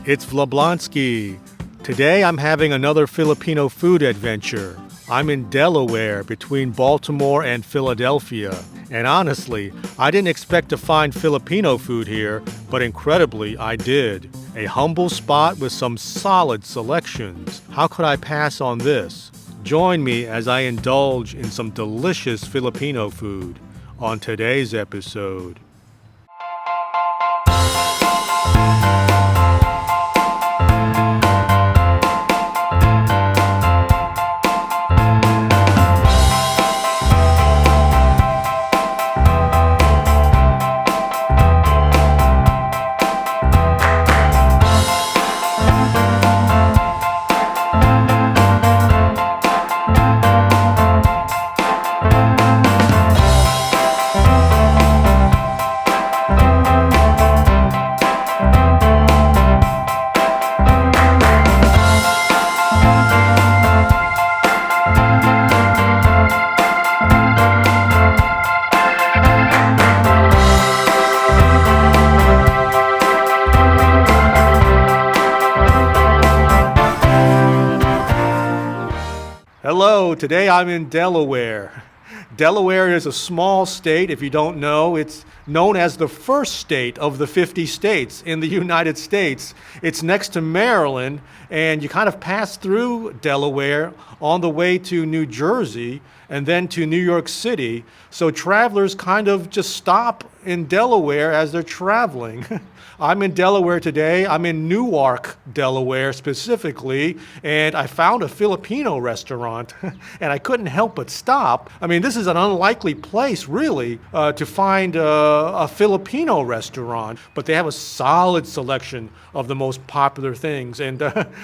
It's Vablonsky. Today I'm having another Filipino food adventure. I'm in Delaware between Baltimore and Philadelphia. And honestly, I didn't expect to find Filipino food here, but incredibly I did. A humble spot with some solid selections. How could I pass on this? Join me as I indulge in some delicious Filipino food on today's episode. Hello, today I'm in Delaware. Delaware is a small state, if you don't know. It's known as the first state of the 50 states in the United States. It's next to Maryland, and you kind of pass through Delaware on the way to New Jersey and then to New York City. So travelers kind of just stop in Delaware as they're traveling. I'm in Delaware today. I'm in Newark, Delaware specifically, and I found a Filipino restaurant, and I couldn't help but stop. I mean, this is an unlikely place, really, to find a Filipino restaurant, but they have a solid selection of the most popular things, and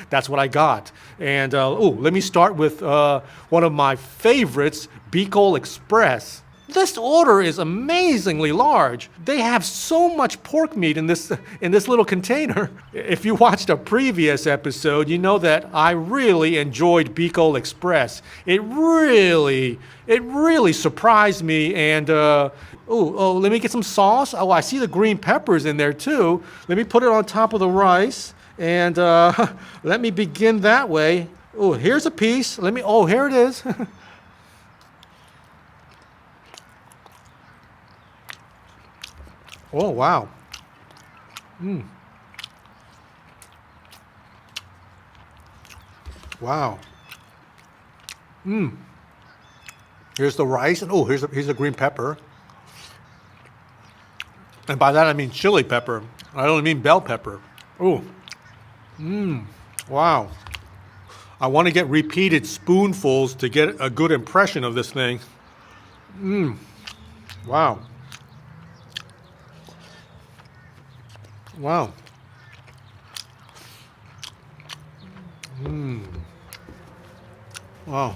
that's what I got. And let me start with one of my favorites, Bicol Express. This order is amazingly large. They have so much pork meat in this little container. If you watched a previous episode, you know that I really enjoyed Bicol Express. It really surprised me. And let me get some sauce. Oh, I see the green peppers in there too. Let me put it on top of the rice, and let me begin that way. Oh, here's a piece. Here it is. Oh, wow. Wow. Here's the rice, and here's a green pepper. And by that I mean chili pepper. I don't mean bell pepper. Wow. I want to get repeated spoonfuls to get a good impression of this thing. Wow. Wow. Wow.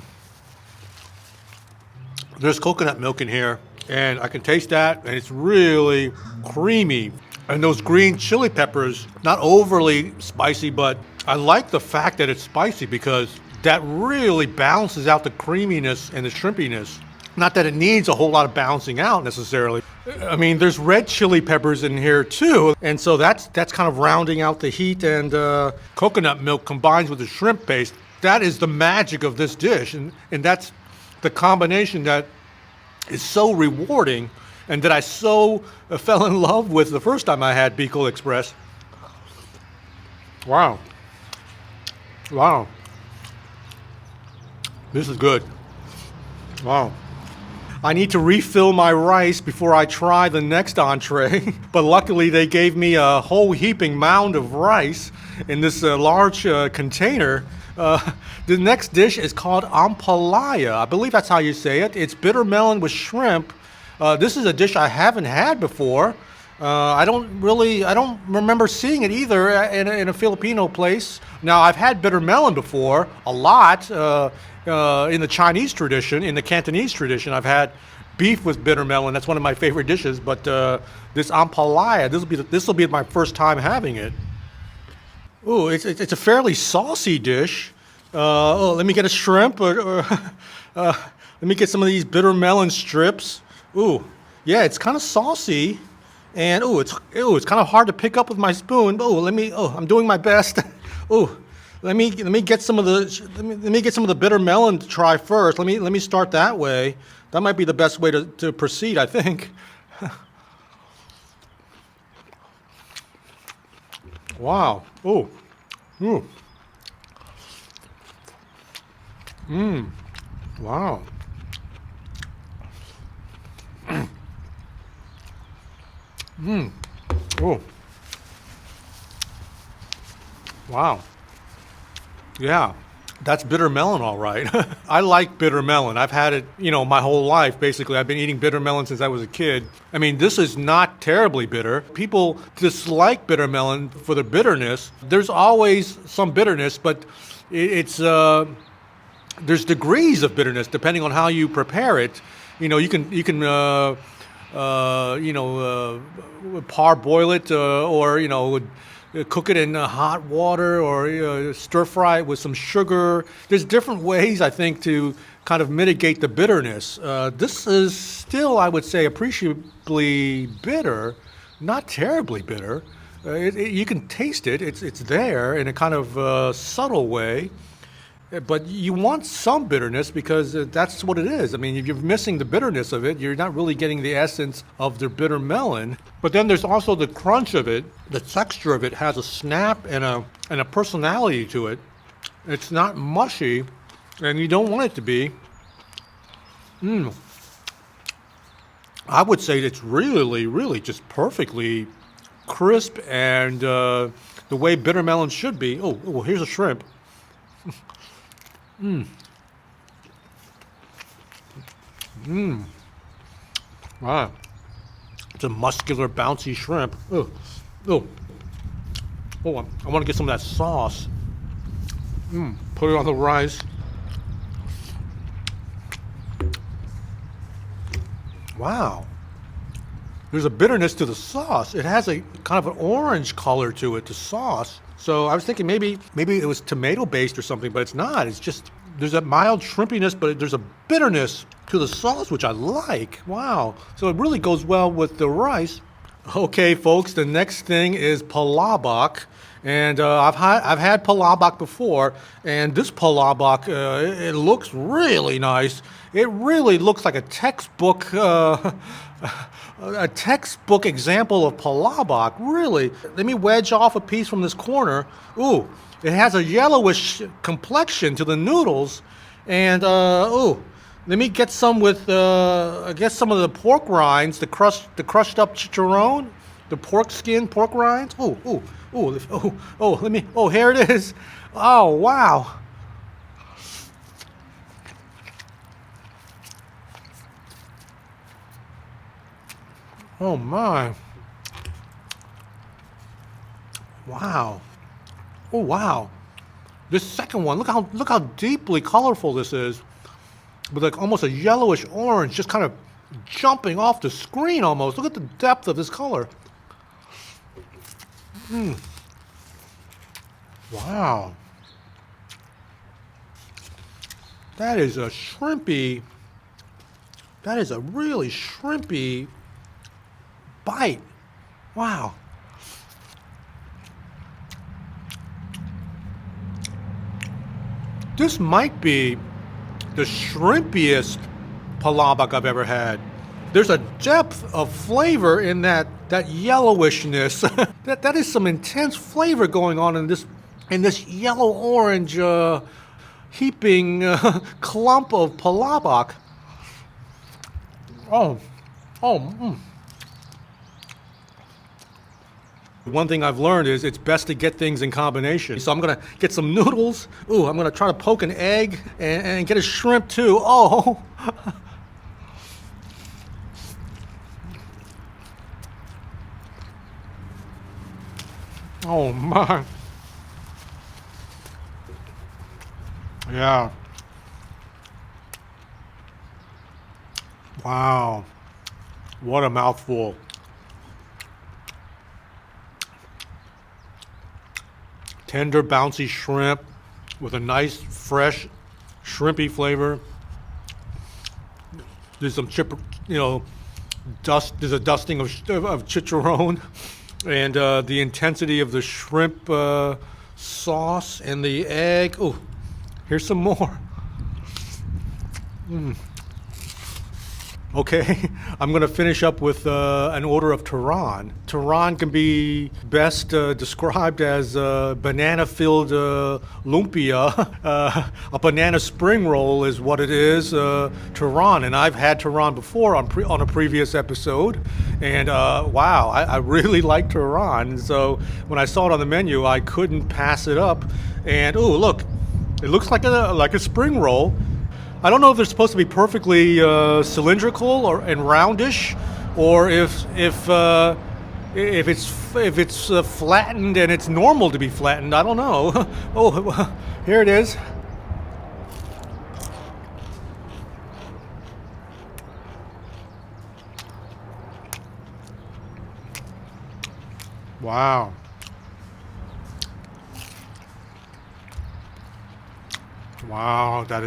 There's coconut milk in here, and I can taste that, and it's really creamy. And those green chili peppers, not overly spicy, but I like the fact that it's spicy because that really balances out the creaminess and the shrimpiness. Not that it needs a whole lot of balancing out necessarily. I mean, there's red chili peppers in here too, and so that's kind of rounding out the heat, and coconut milk combines with the shrimp paste. That is the magic of this dish, and that's the combination that is so rewarding and that I so fell in love with the first time I had Bicol Express. Wow. Wow. This is good. Wow. I need to refill my rice before I try the next entree, but luckily they gave me a whole heaping mound of rice in this large container. The next dish is called ampalaya. I believe that's how you say it. It's bitter melon with shrimp. This is a dish I haven't had before. I don't remember seeing it either in a Filipino place. Now, I've had bitter melon before, a lot. In the Chinese tradition, in the Cantonese tradition, I've had beef with bitter melon. That's one of my favorite dishes. But this ampalaya, this will be my first time having it. Ooh, it's a fairly saucy dish. Let me get a shrimp, or let me get some of these bitter melon strips. Ooh, yeah, it's kind of saucy. And it's kind of hard to pick up with my spoon. I'm doing my best. Oh, let me get some of the let me get some of the bitter melon to try first. Let me start that way. That might be the best way to proceed, I think. Wow. Oh. Ooh. Wow. Oh. Wow. Yeah. That's bitter melon, all right. I like bitter melon. I've had it, my whole life, basically. I've been eating bitter melon since I was a kid. I mean, this is not terribly bitter. People dislike bitter melon for the bitterness. There's always some bitterness, but there's degrees of bitterness depending on how you prepare it. You can parboil it, or cook it in hot water, or stir fry it with some sugar. There's different ways, I think, to kind of mitigate the bitterness. This is still, I would say, appreciably bitter, not terribly bitter. You can taste it. It's there in a kind of subtle way. But you want some bitterness because that's what it is. I mean, if you're missing the bitterness of it, you're not really getting the essence of the bitter melon. But then there's also the crunch of it. The texture of it has a snap and a personality to it. It's not mushy, and you don't want it to be. I would say it's really, really just perfectly crisp and the way bitter melon should be. Oh, here's a shrimp. Wow. It's a muscular, bouncy shrimp. I want to get some of that sauce. Put it on the rice. Wow. There's a bitterness to the sauce. It has a kind of an orange color to it, the sauce. So I was thinking maybe it was tomato based or something, but it's not. It's just, there's a mild shrimpiness, but there's a bitterness to the sauce, which I like. Wow. So it really goes well with the rice. Okay, folks, the next thing is palabok. And I've had palabok before, and this palabok, it looks really nice. It really looks like a textbook example of palabok, really. Let me wedge off a piece from this corner. Ooh, it has a yellowish complexion to the noodles. And, let me get some with, I guess some of the pork rinds, the crushed up chicharron, the pork skin, pork rinds. Here it is. Oh, wow. Oh my. Wow. Oh wow. This second one, look how deeply colorful this is. With like almost a yellowish orange just kind of jumping off the screen almost. Look at the depth of this color. Wow. That is a shrimpy. That is a really shrimpy bite. Wow. This might be the shrimpiest palabok I've ever had. There's a depth of flavor in that yellowishness. that is some intense flavor going on in this yellow orange heaping clump of palabok. One thing I've learned is it's best to get things in combination. So I'm gonna get some noodles. Ooh, I'm gonna try to poke an egg and get a shrimp too. Oh. Oh my. Yeah. Wow. What a mouthful. Tender, bouncy shrimp with a nice, fresh, shrimpy flavor. There's some There's a dusting of chicharron, and the intensity of the shrimp sauce and the egg. Oh, here's some more. Okay, I'm going to finish up with an order of Tehran. Tehran can be best described as banana-filled lumpia. A banana spring roll is what it is, Tehran. And I've had Tehran before on a previous episode. And wow, I really like Tehran. So when I saw it on the menu, I couldn't pass it up. And oh, look, it looks like a spring roll. I don't know if they're supposed to be perfectly cylindrical and roundish, or if it's flattened and it's normal to be flattened. I don't know. Oh, here it is. Wow. Wow, that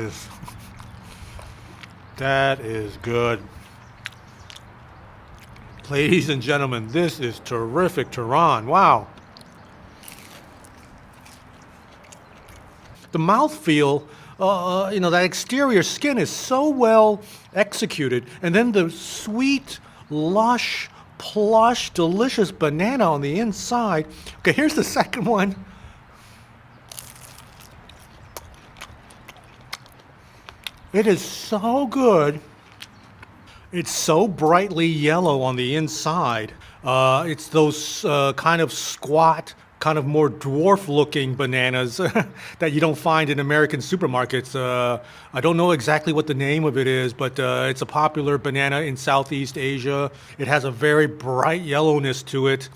is good. Ladies and gentlemen, this is terrific Tehran. Wow. The mouthfeel, that exterior skin is so well executed. And then the sweet, lush, plush, delicious banana on the inside. Okay, here's the second one. It is so good. It's so brightly yellow on the inside. It's those kind of squat, kind of more dwarf-looking bananas that you don't find in American supermarkets. I don't know exactly what the name of it is, but it's a popular banana in Southeast Asia. It has a very bright yellowness to it.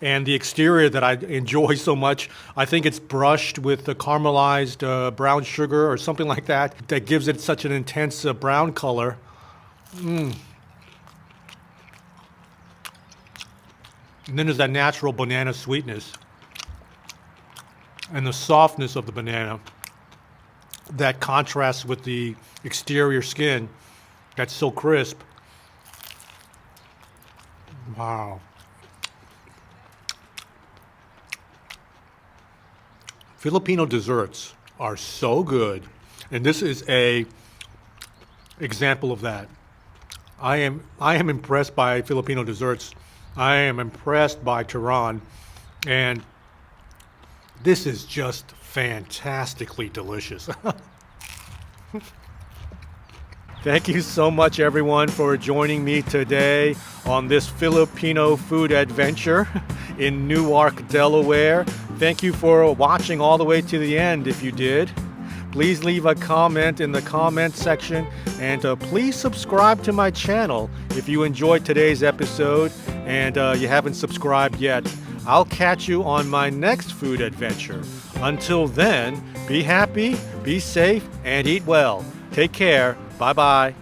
And the exterior that I enjoy so much, I think it's brushed with the caramelized brown sugar or something like that gives it such an intense brown color. And then there's that natural banana sweetness and the softness of the banana that contrasts with the exterior skin that's so crisp. Wow. Filipino desserts are so good, and this is a example of that. I am impressed by Filipino desserts. I am impressed by Tehran, and this is just fantastically delicious. Thank you so much, everyone, for joining me today on this Filipino food adventure in Newark, Delaware. Thank you for watching all the way to the end if you did. Please leave a comment in the comment section, and please subscribe to my channel if you enjoyed today's episode and you haven't subscribed yet. I'll catch you on my next food adventure. Until then, be happy, be safe, and eat well. Take care. Bye-bye.